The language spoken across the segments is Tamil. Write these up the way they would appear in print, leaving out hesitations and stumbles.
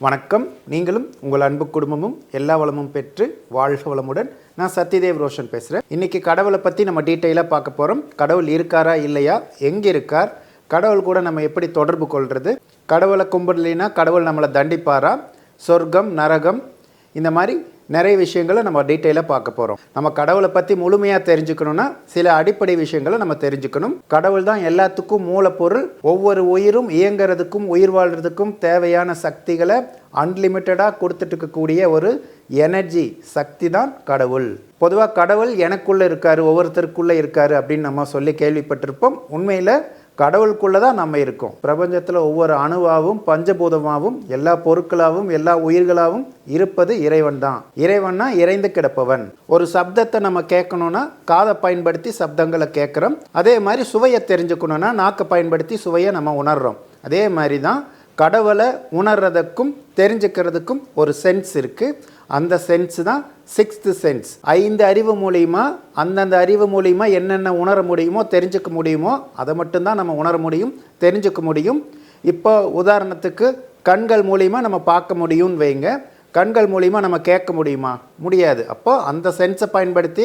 வணக்கம். நீங்களும் உங்கள் அன்பு குடும்பமும் எல்லா வளமும் பெற்று வாழ்க வளமுடன். நான் சத்யதேவ் ரோஷன் பேசுகிறேன். இன்றைக்கி கடவுளை பற்றி நம்ம டீட்டெயிலாக பார்க்க போகிறோம். கடவுள் இருக்காரா இல்லையா, எங்கே இருக்கார், கடவுள் கூட நம்ம எப்படி தொடர்பு கொள்வது, கடவுளை கும்பிடலைன்னா கடவுள் நம்மளை தண்டிப்பாரா, சொர்க்கம் நரகம், இந்த மாதிரி நிறைய விஷயங்களை நம்ம டீட்டெயிலாக பார்க்க போகிறோம். நம்ம கடவுளை பற்றி முழுமையாக தெரிஞ்சுக்கணுன்னா சில அடிப்படை விஷயங்களை நம்ம தெரிஞ்சுக்கணும். கடவுள் தான் எல்லாத்துக்கும் மூலப்பொருள். ஒவ்வொரு உயிரும் இயங்கிறதுக்கும் உயிர் வாழ்கிறதுக்கும் தேவையான சக்திகளை அன்லிமிட்டடாக கொடுத்துட்டு இருக்கக்கூடிய ஒரு எனர்ஜி சக்தி தான் கடவுள். பொதுவாக கடவுள் எனக்குள்ளே இருக்கார், ஒவ்வொருத்தருக்குள்ளே இருக்கார் அப்படின்னு நம்ம சொல்லி கேள்விப்பட்டிருப்போம். உண்மையில் கடவுளுக்குள்ளே தான் நம்ம இருக்கோம். பிரபஞ்சத்தில் ஒவ்வொரு அணுவாகவும் பஞ்சபூதமாகவும் எல்லா பொருட்களாகவும் எல்லா உயிர்களாகவும் இருப்பது இறைவன் தான். இறைவன்னா இறைந்து கிடப்பவன். ஒரு சப்தத்தை நம்ம கேட்கணும்னா காதை பயன்படுத்தி சப்தங்களை கேட்குறோம். அதே மாதிரி சுவையை தெரிஞ்சுக்கணுன்னா நாக்கை பயன்படுத்தி சுவையை நம்ம உணர்கிறோம். அதே மாதிரி தான் கடவுளை உணர்றதுக்கும் தெரிஞ்சுக்கிறதுக்கும் ஒரு சென்ஸ் இருக்குது. அந்த சென்ஸ் தான் சிக்ஸ்த்து சென்ஸ். 5 அறிவு மூலிமா அந்தந்த அறிவு மூலிமா என்னென்ன உணர முடியுமோ தெரிஞ்சுக்க முடியுமோ அதை மட்டும்தான் நம்ம உணர முடியும், தெரிஞ்சுக்க முடியும். இப்போ உதாரணத்துக்கு கண்கள் மூலிமா நம்ம பார்க்க முடியும்னு வைங்க. கண்கள் மூலிமா நம்ம கேட்க முடியுமா? முடியாது. அப்போ அந்த சென்ஸை பயன்படுத்தி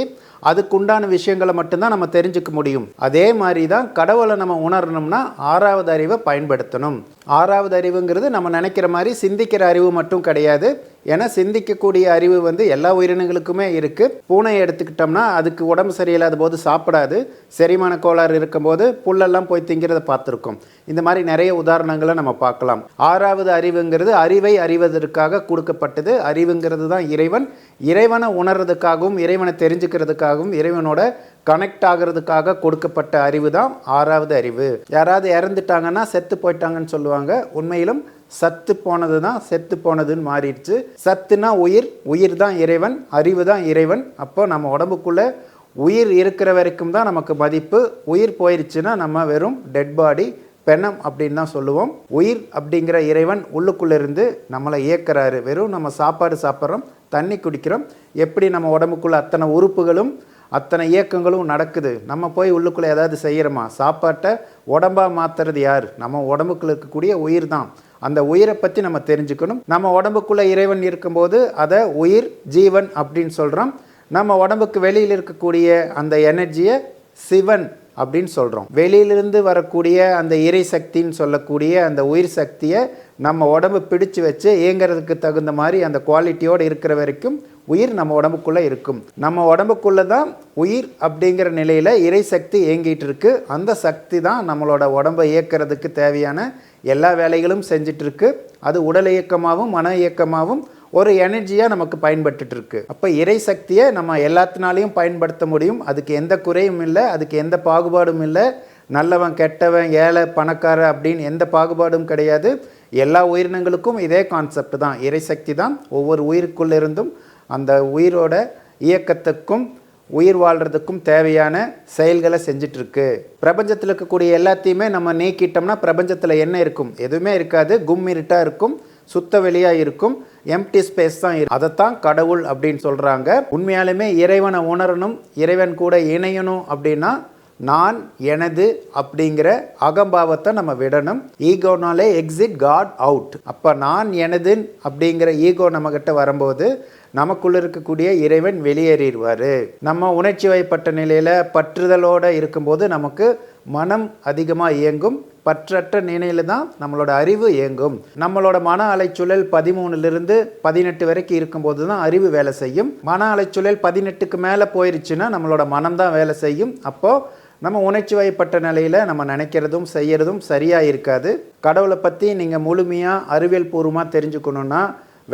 அதுக்குண்டான விஷயங்களை மட்டும்தான் நம்ம தெரிஞ்சுக்க முடியும். அதே மாதிரி தான் கடவுளை நம்ம உணரணும்னா 6வது அறிவை பயன்படுத்தணும். 6வது அறிவுங்கிறது நம்ம நினைக்கிற மாதிரி சிந்திக்கிற அறிவு மட்டும் கிடையாது. ஏன்னா சிந்திக்கக்கூடிய அறிவு எல்லா உயிரினங்களுக்குமே இருக்குது. பூனையை எடுத்துக்கிட்டோம்னா அதுக்கு உடம்பு சரியில்லாத போது சாப்பிடாது, செரிமான கோளாறு இருக்கும்போது புல்லெல்லாம் போய் திங்கிறத பார்த்துருக்கோம். இந்த மாதிரி நிறைய உதாரணங்களை நம்ம பார்க்கலாம். 6வது அறிவுங்கிறது அறிவை அறிவதற்காக கொடுக்கப்பட்டது. அறிவுங்கிறது தான் இறைவன். இறைவனை உணர்றதுக்காகவும் இறைவனை தெரிஞ்சுக்கிறதுக்காகவும் இறைவனோட கனெக்ட் ஆகிறதுக்காக கொடுக்கப்பட்ட அறிவு தான் 6வது அறிவு. யாராவது இறந்துட்டாங்கன்னா செத்து போயிட்டாங்கன்னு சொல்லுவாங்க. உண்மையிலும் சத்து போனது தான் செத்து போனதுன்னு மாறிடுச்சு. சத்துனா உயிர், உயிர் தான் இறைவன், அறிவு தான் இறைவன். அப்போ நம்ம உடம்புக்குள்ளே உயிர் இருக்கிற வரைக்கும் தான் நமக்கு மதிப்பு. உயிர் போயிடுச்சுன்னா நம்ம வெறும் டெட் பாடி, பெணம் அப்படின்னு தான் சொல்லுவோம். உயிர் அப்படிங்கிற இறைவன் உள்ளுக்குள்ளேருந்து நம்மளை இயக்குறாரு. வெறும் நம்ம சாப்பாடு சாப்பிட்றோம், தண்ணி குடிக்கிறோம். எப்படி நம்ம உடம்புக்குள்ளே அத்தனை உறுப்புகளும் அத்தனை இயக்கங்களும் நடக்குது, நம்ம போய் உள்ளுக்குள்ளே ஏதாவது செய்கிறோமா? சாப்பாட்டை உடம்பாக மாற்றுறது யார்? நம்ம உடம்புக்குள்ளே இருக்கக்கூடிய உயிர் தான். அந்த உயிரை பற்றி நம்ம தெரிஞ்சுக்கணும். நம்ம உடம்புக்குள்ளே இறைவன் இருக்கும்போது அதை உயிர் ஜீவன் அப்படின்னு சொல்கிறோம். நம்ம உடம்புக்கு வெளியில் இருக்கக்கூடிய அந்த எனர்ஜியை சிவன் அப்படின்னு சொல்கிறோம். வெளியிலிருந்து வரக்கூடிய அந்த இறை சக்தின்னு சொல்லக்கூடிய அந்த உயிர் சக்தியை நம்ம உடம்பு பிடிச்சு வச்சு இயங்கிறதுக்கு தகுந்த மாதிரி அந்த குவாலிட்டியோடு இருக்கிற வரைக்கும் உயிர் நம்ம உடம்புக்குள்ளே இருக்கும். நம்ம உடம்புக்குள்ளே தான் உயிர் அப்படிங்கிற நிலையில் இறை சக்தி இயங்கிட்டு இருக்கு. அந்த சக்தி தான் நம்மளோட உடம்பை இயக்கிறதுக்கு தேவையான எல்லா வேலைகளும் செஞ்சிட்ருக்கு. அது உடல் இயக்கமாகவும் மன இயக்கமாகவும் ஒரு எனர்ஜியாக நமக்கு பயன்பட்டுட்டு இருக்கு. அப்போ இறை சக்தியை நம்ம எல்லாத்தினாலையும் பயன்படுத்த முடியும். அதுக்கு எந்த குறையும் இல்லை, அதுக்கு எந்த பாகுபாடும் இல்லை. நல்லவன் கெட்டவன் ஏழை பணக்கார அப்படின்னு எந்த பாகுபாடும் கிடையாது. எல்லா உயிரினங்களுக்கும் இதே கான்செப்ட் தான். இறை சக்தி தான் ஒவ்வொரு உயிருக்குள்ளிருந்தும் அந்த உயிரோட இயக்கத்துக்கும் உயிர் வாழ்கிறதுக்கும் தேவையான செயல்களை செஞ்சிட்ருக்கு. பிரபஞ்சத்தில் இருக்கக்கூடிய எல்லாத்தையுமே நம்ம நீக்கிட்டோம்னா பிரபஞ்சத்தில் என்ன இருக்கும்? எதுவுமே இருக்காது. கும்மிருட்டாக இருக்கும், சுத்த வெளியாக இருக்கும், எம்டி ஸ்பேஸ் தான் இருக்கும். அதைத்தான் கடவுள் அப்படின்னு சொல்கிறாங்க. உண்மையாலுமே இறைவனை உணரணும், இறைவன் கூட இணையணும் அப்படின்னா நான் எனது அப்படிங்கிற அகம்பாவத்தை நம்ம விடணும். ஈகோனாலே எக்ஸிட் காட் அவுட். அப்போ நான் எனது அப்படிங்கிற ஈகோ நம்மக்கிட்ட வரும்போது நமக்குள்ள இருக்கக்கூடிய இறைவன் வெளியேறிடுவார். நம்ம உணர்ச்சி வயப்பட்ட நிலையில் பற்றுதலோடு இருக்கும்போது நமக்கு மனம் அதிகமாக இயங்கும். பற்றற்ற நிலையில் தான் நம்மளோட அறிவு இயங்கும். நம்மளோட மன அலைச்சூழல் 13லிருந்து 18 வரைக்கும் இருக்கும்போது தான் அறிவு வேலை செய்யும். மன அலைச்சூழல் 18க்கு மேலே போயிருச்சுன்னா நம்மளோட மனம் தான் வேலை செய்யும். அப்போது நம்ம உணர்ச்சி வயப்பட்ட நிலையில் நம்ம நினைக்கிறதும் செய்கிறதும் சரியாக இருக்காது. கடவுளை பற்றி நீங்கள் முழுமையாக அறிவியல் பூர்வமாக தெரிஞ்சுக்கணுன்னா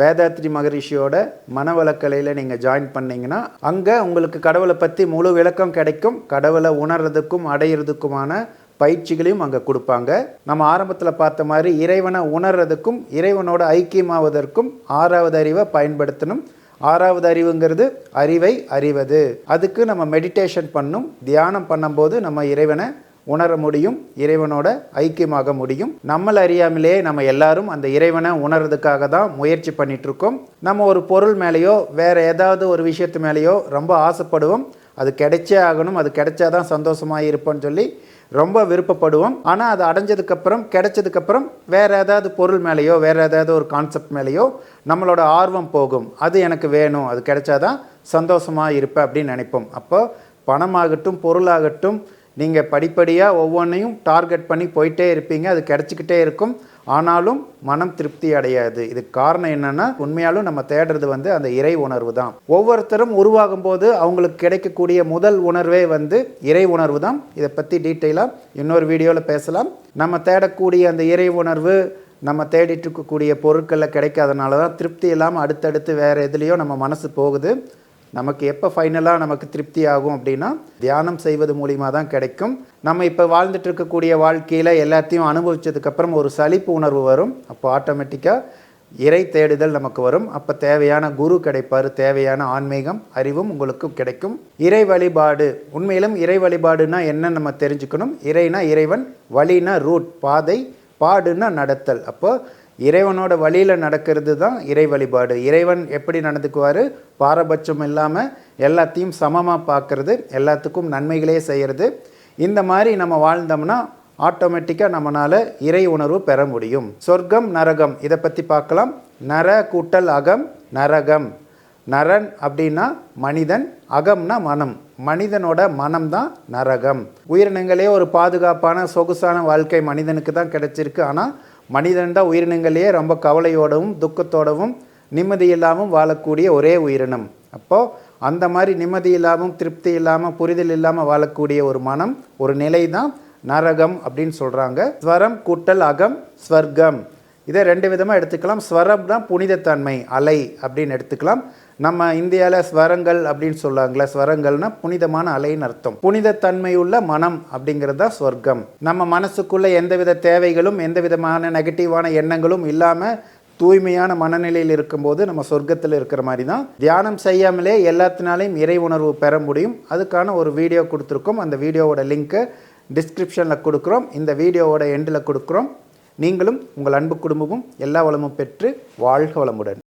வேதாத்ரி மகரிஷியோட மனவளக்கலையில் நீங்கள் ஜாயின் பண்ணிங்கன்னா அங்கே உங்களுக்கு கடவுளை பற்றி முழு விளக்கம் கிடைக்கும். கடவுளை உணர்றதுக்கும் அடையிறதுக்குமான பயிற்சிகளையும் அங்கே கொடுப்பாங்க. நம்ம ஆரம்பத்தில் பார்த்த மாதிரி இறைவனை உணர்றதுக்கும் இறைவனோட ஐக்கியமாவதற்கும் 6வது அறிவை பயன்படுத்தணும். 6வது அறிவுங்கிறது அறிவை அறிவது. அதுக்கு நம்ம மெடிடேஷன் பண்ணும், தியானம் பண்ணும்போது நம்ம இறைவனை உணர முடியும், இறைவனோட ஐக்கியமாக முடியும். நம்மளை அறியாமலே நம்ம எல்லாரும் அந்த இறைவனை உணர்றதுக்காக தான் முயற்சி பண்ணிகிட்ருக்கோம். நம்ம ஒரு பொருள் மேலேயோ வேறு ஏதாவது ஒரு விஷயத்து மேலேயோ ரொம்ப ஆசைப்படுவோம். அது கிடைச்சே ஆகணும், அது கிடைச்சாதான் சந்தோஷமாக இருப்போன்னு சொல்லி ரொம்ப விருப்பப்படுவோம். ஆனால் அது அடைஞ்சதுக்கப்புறம் கிடைச்சதுக்கப்புறம் வேறு ஏதாவது பொருள் மேலேயோ வேறு ஏதாவது ஒரு கான்செப்ட் மேலேயோ நம்மளோட ஆர்வம் போகும். அது எனக்கு வேணும், அது கிடைச்சாதான் சந்தோஷமாக இருப்பேன் அப்படின்னு நினைப்போம். அப்போ பணமாகட்டும் பொருளாகட்டும் நீங்கள் படிப்படியாக ஒவ்வொன்றையும் டார்கெட் பண்ணி போயிட்டே இருப்பீங்க, அது கிடச்சிக்கிட்டே இருக்கும். ஆனாலும் மனம் திருப்தி அடையாது. இதுக்கு காரணம் என்னென்னா, உண்மையாலும் நம்ம தேடுறது அந்த இறை உணர்வு தான். ஒவ்வொருத்தரும் உருவாகும் போது அவங்களுக்கு கிடைக்கக்கூடிய முதல் உணர்வே இறை உணர்வு தான். இதை பற்றி டீட்டெயிலாக இன்னொரு வீடியோவில் பேசலாம். நம்ம தேடக்கூடிய அந்த இறை உணர்வு நம்ம தேடிட்டு இருக்கக்கூடிய பொருட்களில் கிடைக்காதனால தான் திருப்தி இல்லாமல் அடுத்தடுத்து வேறு எதுலேயோ நம்ம மனசு போகுது. நமக்கு எப்போ ஃபைனலாக நமக்கு திருப்தி ஆகும் அப்படின்னா, தியானம் செய்வது மூலிமா தான் கிடைக்கும். நம்ம இப்போ வாழ்ந்துட்டு இருக்கக்கூடிய வாழ்க்கையில் எல்லாத்தையும் அனுபவித்ததுக்கப்புறம் ஒரு சலிப்பு உணர்வு வரும். அப்போ ஆட்டோமேட்டிக்காக இறை தேடுதல் நமக்கு வரும். அப்போ தேவையான குரு கிடைப்பார், தேவையான ஆன்மீகம் அறிவும் உங்களுக்கு கிடைக்கும். இறை வழிபாடு, உண்மையிலும் இறை வழிபாடுனா என்ன நம்ம தெரிஞ்சுக்கணும். இறைனா இறைவன், வழினா ரூட் பாதை, பாடுனா நடத்தல். அப்போ இறைவனோட வழியில் நடக்கிறது தான் இறை வழிபாடு. இறைவன் எப்படி நடந்துக்குவார், பாரபட்சம் இல்லாமல் எல்லாத்தையும் சமமாக பார்க்குறது, எல்லாத்துக்கும் நன்மைகளே செய்கிறது. இந்த மாதிரி நம்ம வாழ்ந்தோம்னா ஆட்டோமேட்டிக்காக நம்மளால் இறை உணர்வு பெற முடியும். சொர்க்கம் நரகம் இதை பற்றி பார்க்கலாம். நர கூட்டல் அகம் நரகம். நரன் அப்படின்னா மனிதன், அகம்னா மனம். மனிதனோட மனம் தான் நரகம். உயிரினங்களே ஒரு பாதுகாப்பான சொகுசான வாழ்க்கை மனிதனுக்கு தான் கிடைச்சிருக்கு. ஆனால் மனிதன் தான் உயிரினங்களே ரொம்ப கவலையோடவும் துக்கத்தோடவும் நிம்மதி இல்லாமல் வாழக்கூடிய ஒரே உயிரினம். அப்போது அந்த மாதிரி நிம்மதி இல்லாமல் திருப்தி இல்லாமல் புரிதல் இல்லாமல் வாழக்கூடிய ஒரு மனம், ஒரு நிலை தான் நரகம் அப்படின்னு சொல்கிறாங்க. ஸ்வரம் கூட்டல் அகம் ஸ்வர்க்கம். இதை ரெண்டு விதமாக எடுத்துக்கலாம். ஸ்வரம்னா புனிதத்தன்மை, அலை அப்படின்னு எடுத்துக்கலாம். நம்ம இந்தியாவில் ஸ்வரங்கள் அப்படின்னு சொல்லுவாங்களே, ஸ்வரங்கள்னால் புனிதமான அலைன்னு அர்த்தம். புனிதத்தன்மையுள்ள மனம் அப்படிங்கிறது தான் ஸ்வர்க்கம். நம்ம மனசுக்குள்ளே எந்தவித தேவைகளும் எந்த விதமான நெகட்டிவான எண்ணங்களும் இல்லாமல் தூய்மையான மனநிலையில் இருக்கும்போது நம்ம சொர்க்கத்தில் இருக்கிற மாதிரி தான். தியானம் செய்யாமலே எல்லாத்தினாலையும் இறை உணர்வு பெற முடியும். அதுக்கான ஒரு வீடியோ கொடுத்துருக்கோம். அந்த வீடியோவோட லிங்க்கை டிஸ்கிரிப்ஷனில் கொடுக்குறோம், இந்த வீடியோவோட எண்டில் கொடுக்குறோம். நீங்களும் உங்கள் அன்பு குடும்பமும் எல்லா வளமும் பெற்று வாழ்க வளமுடன்.